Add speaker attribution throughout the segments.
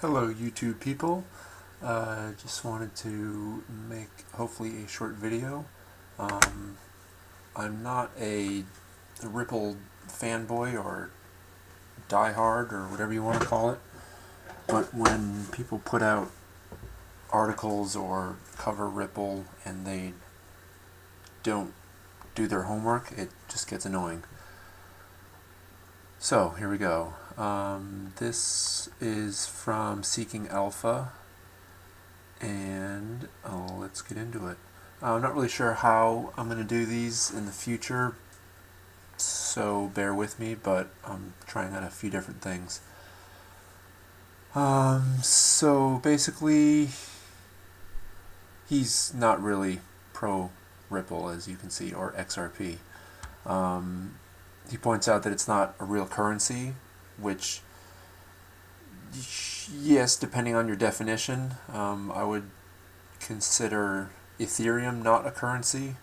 Speaker 1: Hello YouTube people, just wanted to make hopefully a short video. I'm not a Ripple fanboy or diehard or whatever you want to call it, but when people put out articles or cover Ripple and they don't do their homework, it just gets annoying. So here we go. This is from Seeking Alpha, and let's get into it. I'm not really sure how I'm going to do these in the future, so bear with me, but I'm trying out a few different things. So basically, he's not really pro Ripple, as you can see, or XRP. He points out that it's not a real currency, which, yes, depending on your definition, I would consider Ethereum not a currency,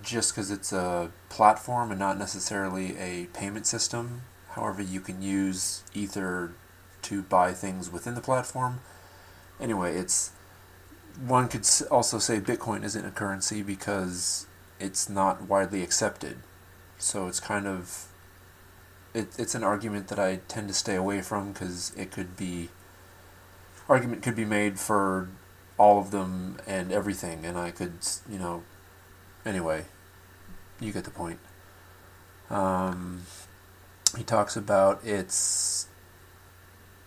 Speaker 1: just because it's a platform and not necessarily a payment system. However, you can use Ether to buy things within the platform. Anyway, one could also say Bitcoin isn't a currency because it's not widely accepted. So it's kind of it's an argument that I tend to stay away from, because argument could be made for all of them and everything, and I could, anyway, you get the point. He talks about its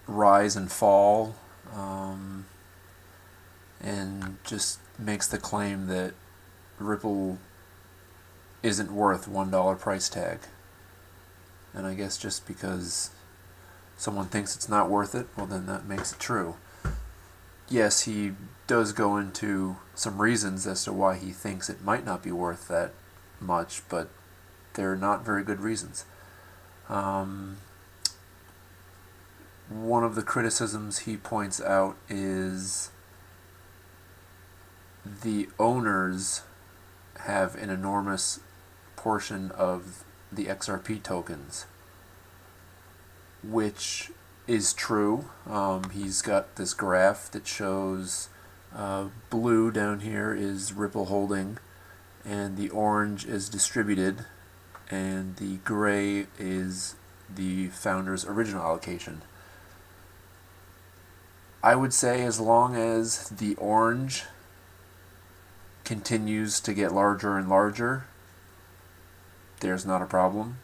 Speaker 1: rise and fall, and just makes the claim that Ripple isn't worth $1 price tag. And I guess just because someone thinks it's not worth it, well, then that makes it true. Yes, he does go into some reasons as to why he thinks it might not be worth that much, but they're not very good reasons. One of the criticisms he points out is the owners have an enormous portion of the XRP tokens, which is true. He's got this graph that shows blue down here is Ripple holding, and the orange is distributed, and the gray is the founder's original allocation. I would say as long as the orange continues to get larger and larger, there's not a problem.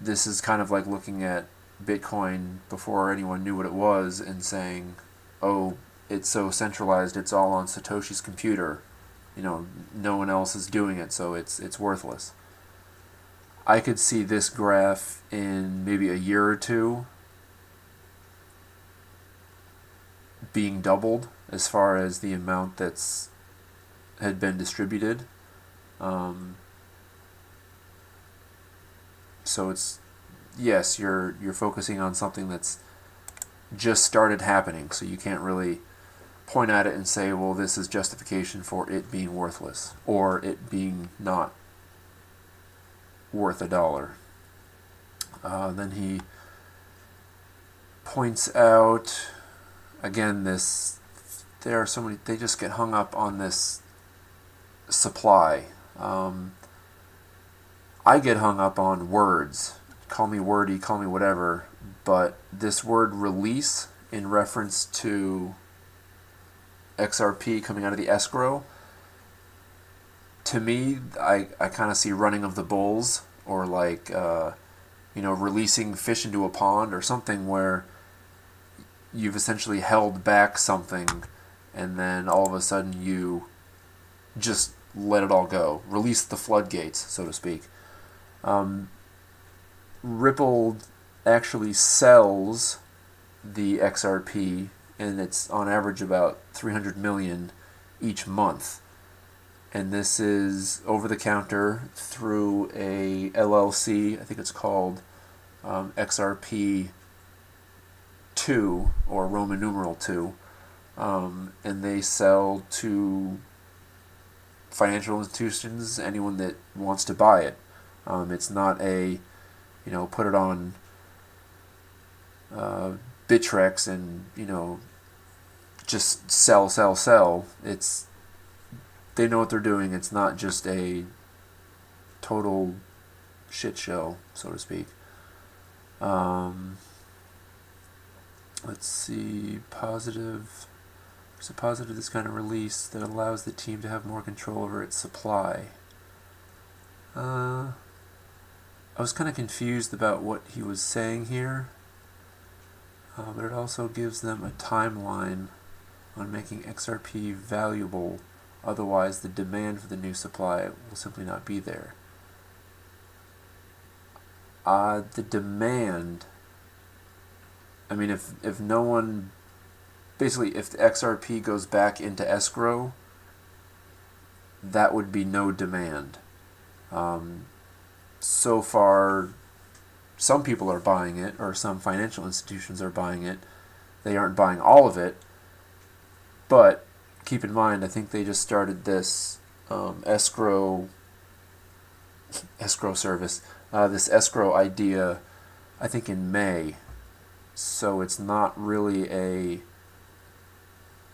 Speaker 1: This is kind of like looking at Bitcoin before anyone knew what it was and saying, oh, it's so centralized, it's all on Satoshi's computer. No one else is doing it, so it's worthless. I could see this graph in maybe a year or two being doubled as far as the amount that's had been distributed. So yes, you're focusing on something that's just started happening, so you can't really point at it and say, well, this is justification for it being worthless or it being not worth $1. Then he points out again there are so many, they just get hung up on this supply. I get hung up on words. Call me wordy, call me whatever, but this word release in reference to XRP coming out of the escrow, to me, I kind of see running of the bulls, or like releasing fish into a pond or something, where you've essentially held back something and then all of a sudden you just let it all go, release the floodgates, so to speak. Ripple actually sells the XRP, and it's on average about 300 million each month. And this is over the counter through a LLC. I think it's called XRP 2, or Roman numeral 2. And they sell to financial institutions, anyone that wants to buy it. It's not a, put it on Bittrex and just sell. They know what they're doing. It's not just a total shit show, so to speak. Let's see, positive. There's a positive this kind of release that allows the team to have more control over its supply. I was kind of confused about what he was saying here, but it also gives them a timeline on making XRP valuable. Otherwise, the demand for the new supply will simply not be there. The demand, I mean, if no one, basically, if the XRP goes back into escrow, that would be no demand. So far, some people are buying it, or some financial institutions are buying it. They aren't buying all of it, but keep in mind, I think they just started this escrow service, this escrow idea, I think in May. So it's not really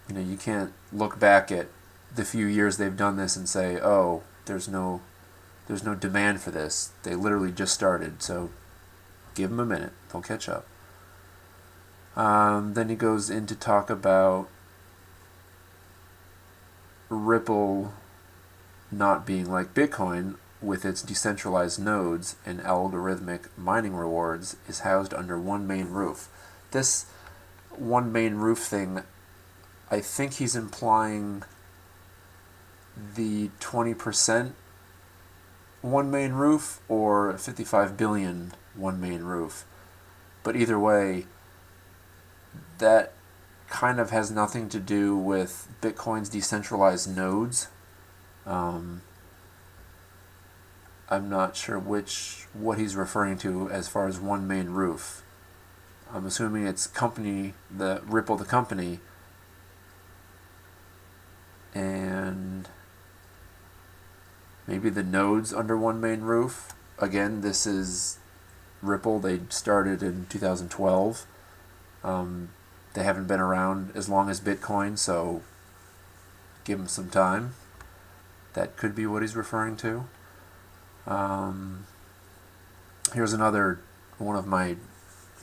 Speaker 1: you can't look back at the few years they've done this and say, oh, there's no demand for this. They literally just started, so give them a minute. They'll catch up. Then he goes in to talk about Ripple not being like Bitcoin with its decentralized nodes and algorithmic mining rewards is housed under one main roof. This one main roof thing, I think he's implying the 20% one main roof or 55 billion one main roof. But either way, that kind of has nothing to do with Bitcoin's decentralized nodes. I'm not sure what he's referring to as far as one main roof. I'm assuming it's Ripple the company, and maybe the nodes under one main roof. Again, this is Ripple. They started in 2012. They haven't been around as long as Bitcoin, so give them some time. That could be what he's referring to. Here's another one of my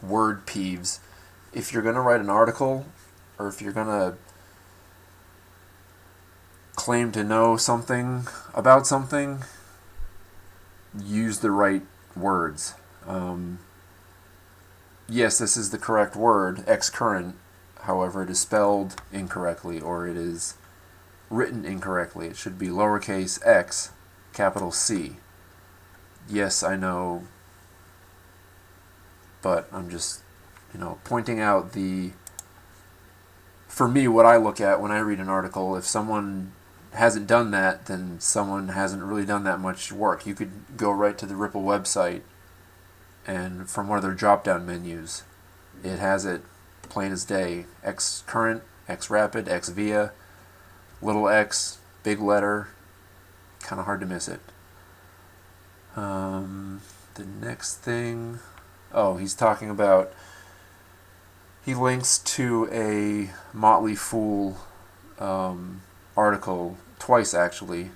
Speaker 1: word peeves. If you're going to write an article, or if you're going to claim to know something about something, use the right words. Yes, this is the correct word, X-current. However, it is spelled incorrectly, or it is written incorrectly. It should be lowercase x, capital C. Yes, I know, but I'm just, pointing out for me, what I look at when I read an article. If someone hasn't done that, then someone hasn't really done that much work. You could go right to the Ripple website, and from one of their drop-down menus, it has it plain as day. X current, X rapid, X via, little x, big letter, kind of hard to miss it. The next thing, he's talking about, he links to a Motley Fool article twice, actually.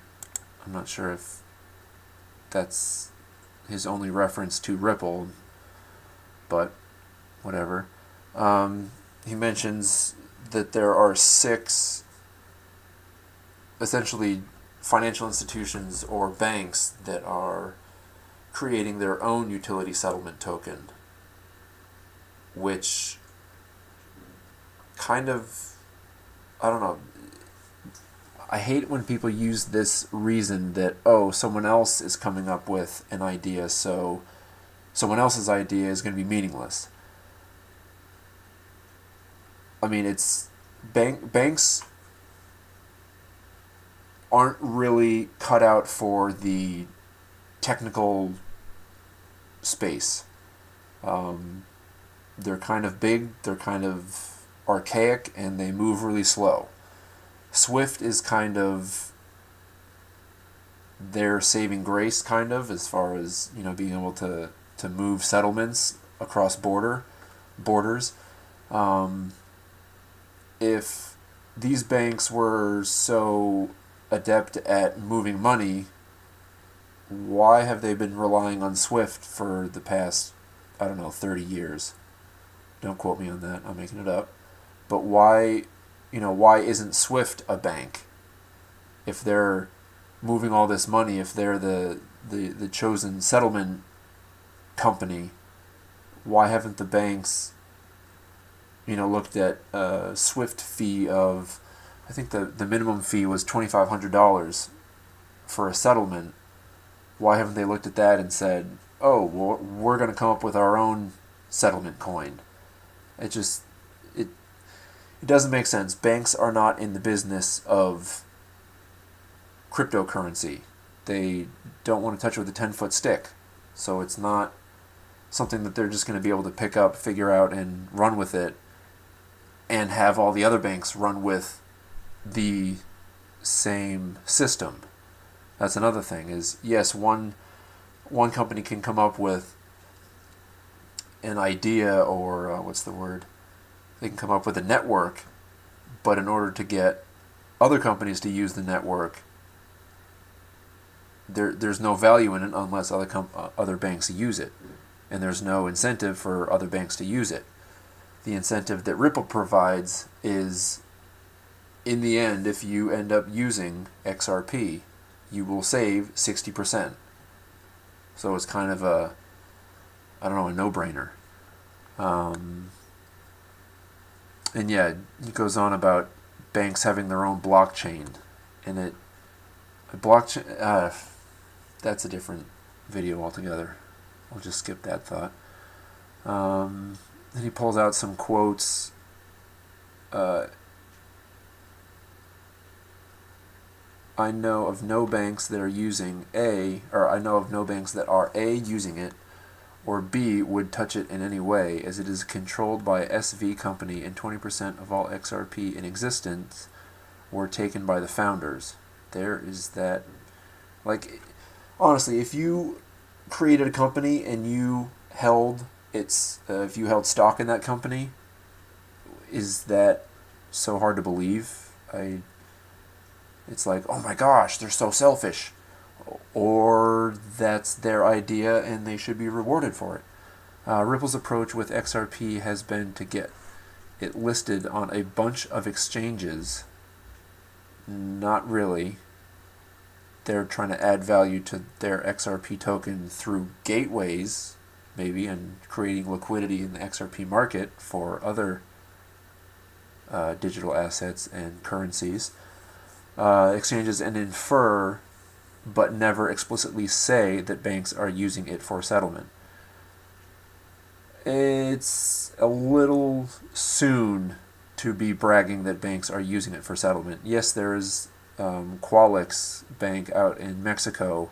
Speaker 1: I'm not sure if that's his only reference to Ripple, but whatever. He mentions that there are 6 essentially financial institutions or banks that are creating their own utility settlement token, which kind of, I don't know, I hate when people use this reason that, someone else is coming up with an idea, so someone else's idea is going to be meaningless. I mean, it's banks aren't really cut out for the technical space. They're kind of big, they're kind of archaic, and they move really slow. Swift is kind of their saving grace, kind of, as far as being able to move settlements across border. borders. If these banks were so adept at moving money, why have they been relying on SWIFT for the past, I don't know, 30 years? Don't quote me on that. I'm making it up. But why isn't SWIFT a bank? If they're moving all this money, if they're the chosen settlement company, why haven't the banks, looked at a SWIFT fee of, I think the minimum fee was $2,500 for a settlement. Why haven't they looked at that and said, oh, well, we're going to come up with our own settlement coin? It doesn't make sense. Banks are not in the business of cryptocurrency. They don't want to touch it with a 10-foot stick. So it's not something that they're just going to be able to pick up, figure out, and run with it, and have all the other banks run with the same system. That's another thing, is yes, one company can come up with an idea, or they can come up with a network, but in order to get other companies to use the network, there's no value in it unless other banks use it, and there's no incentive for other banks to use it. The incentive that Ripple provides is, in the end, if you end up using XRP, you will save 60%. So it's kind of a no-brainer. And yeah, it goes on about banks having their own blockchain, and that's a different video altogether. I'll just skip that thought. Then he pulls out some quotes. I know of no banks that are using using it, or B, would touch it in any way, as it is controlled by a SV company, and 20% of all XRP in existence were taken by the founders. There is that. Like, honestly, if you created a company and you held if you held stock in that company, is that so hard to believe? It's like, oh my gosh, they're so selfish. Or that's their idea and they should be rewarded for it. Ripple's approach with XRP has been to get it listed on a bunch of exchanges. Not really. They're trying to add value to their XRP token through gateways, maybe, and creating liquidity in the XRP market for other digital assets and currencies. Exchanges, and infer, but never explicitly say that banks are using it for settlement. It's a little soon to be bragging that banks are using it for settlement. Yes, there is Qualix Bank out in Mexico.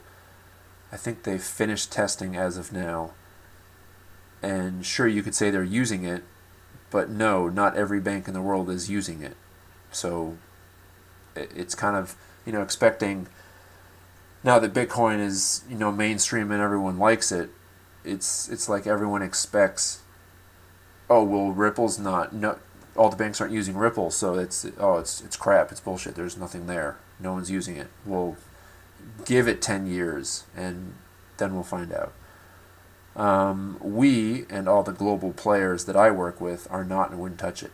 Speaker 1: I think they've finished testing as of now. And sure, you could say they're using it, but no, not every bank in the world is using it. So it's kind of, expecting, now that Bitcoin is, mainstream and everyone likes it, it's like everyone expects, oh, well, Ripple's not, no, all the banks aren't using Ripple, so it's crap, it's bullshit, there's nothing there, no one's using it. Well, give it 10 years, and then we'll find out. We and all the global players that I work with are not and wouldn't touch it.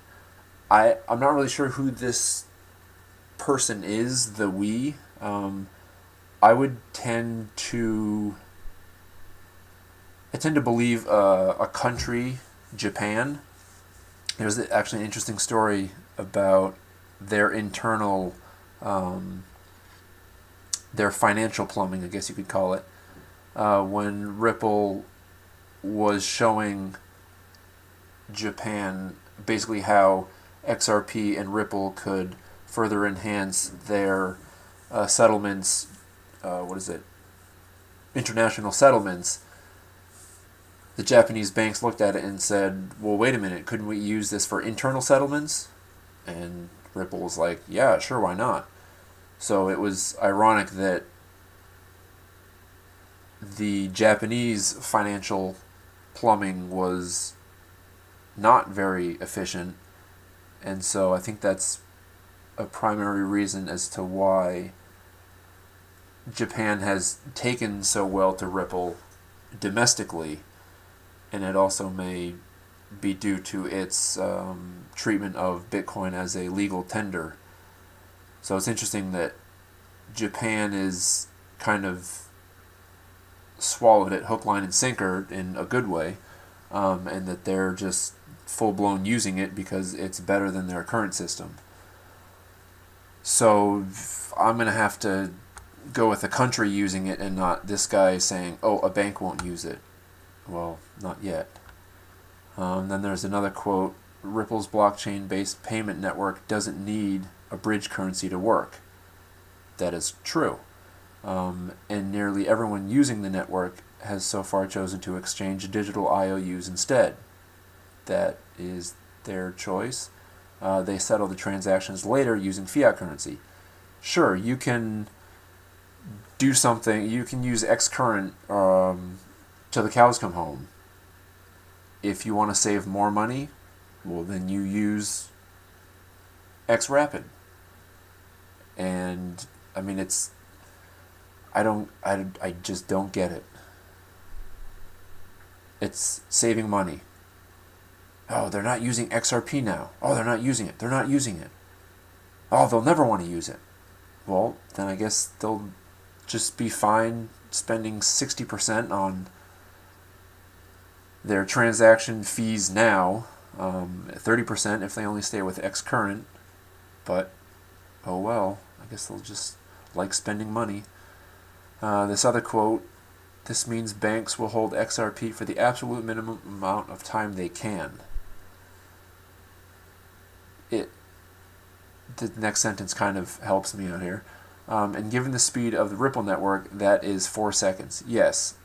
Speaker 1: I'm not really sure who this person is, the we. I tend to believe a country, Japan. There's actually an interesting story about their internal, their financial plumbing, I guess you could call it, when Ripple was showing Japan basically how XRP and Ripple could further enhance their settlements, international settlements. The Japanese banks looked at it and said, well, wait a minute, couldn't we use this for internal settlements? And Ripple was like, yeah, sure, why not? So it was ironic that the Japanese financial plumbing was not very efficient, and so I think that's a primary reason as to why Japan has taken so well to Ripple domestically, and it also may be due to its treatment of Bitcoin as a legal tender. So it's interesting that Japan is kind of swallowed it hook, line, and sinker in a good way, and that they're just full-blown using it because it's better than their current system. So I'm going to have to go with the country using it and not this guy saying, oh, a bank won't use it. Well, not yet. Then there's another quote, Ripple's blockchain-based payment network doesn't need a bridge currency to work. That is true. And nearly everyone using the network has so far chosen to exchange digital IOUs instead. That is their choice. They settle the transactions later using fiat currency. Sure, you can do something, you can use Xcurrent till the cows come home. If you want to save more money, well, then you use XRapid. And I mean, I just don't get it. It's saving money. Oh, they're not using XRP now. Oh, they're not using it. They're not using it. Oh, they'll never want to use it. Well, then I guess they'll just be fine spending 60% on their transaction fees now, 30% if they only stay with Xcurrent, but oh well, I guess they'll just like spending money. This other quote, this means banks will hold XRP for the absolute minimum amount of time they can. The next sentence kind of helps me out here. And given the speed of the Ripple network, that is 4 seconds. Yes,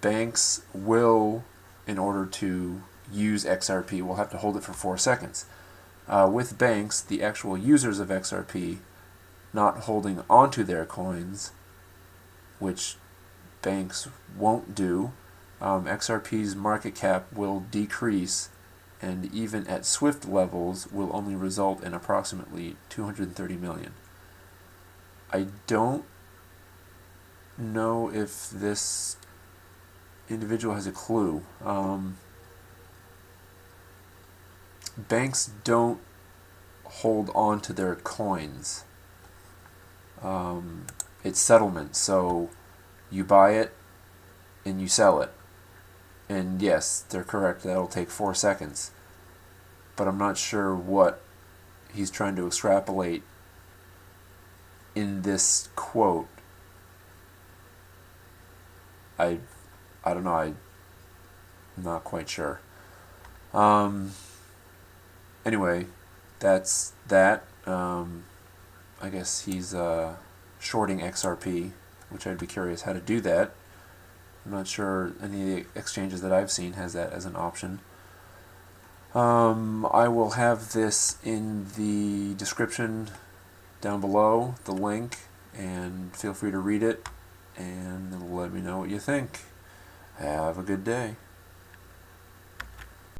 Speaker 1: banks will, in order to use XRP, will have to hold it for 4 seconds. With banks, the actual users of XRP not holding onto their coins, which banks won't do, XRP's market cap will decrease, and even at SWIFT levels will only result in approximately 230 million. I don't know if this individual has a clue. Banks don't hold on to their coins. It's settlement, so you buy it and you sell it. And yes, they're correct, that'll take 4 seconds. But I'm not sure what he's trying to extrapolate in this quote. I don't know, I'm not quite sure. Anyway, that's that. I guess he's shorting XRP, which I'd be curious how to do that. I'm not sure any of the exchanges that I've seen has that as an option. I will have this in the description down below, the link, and feel free to read it and let me know what you think. Have a good day.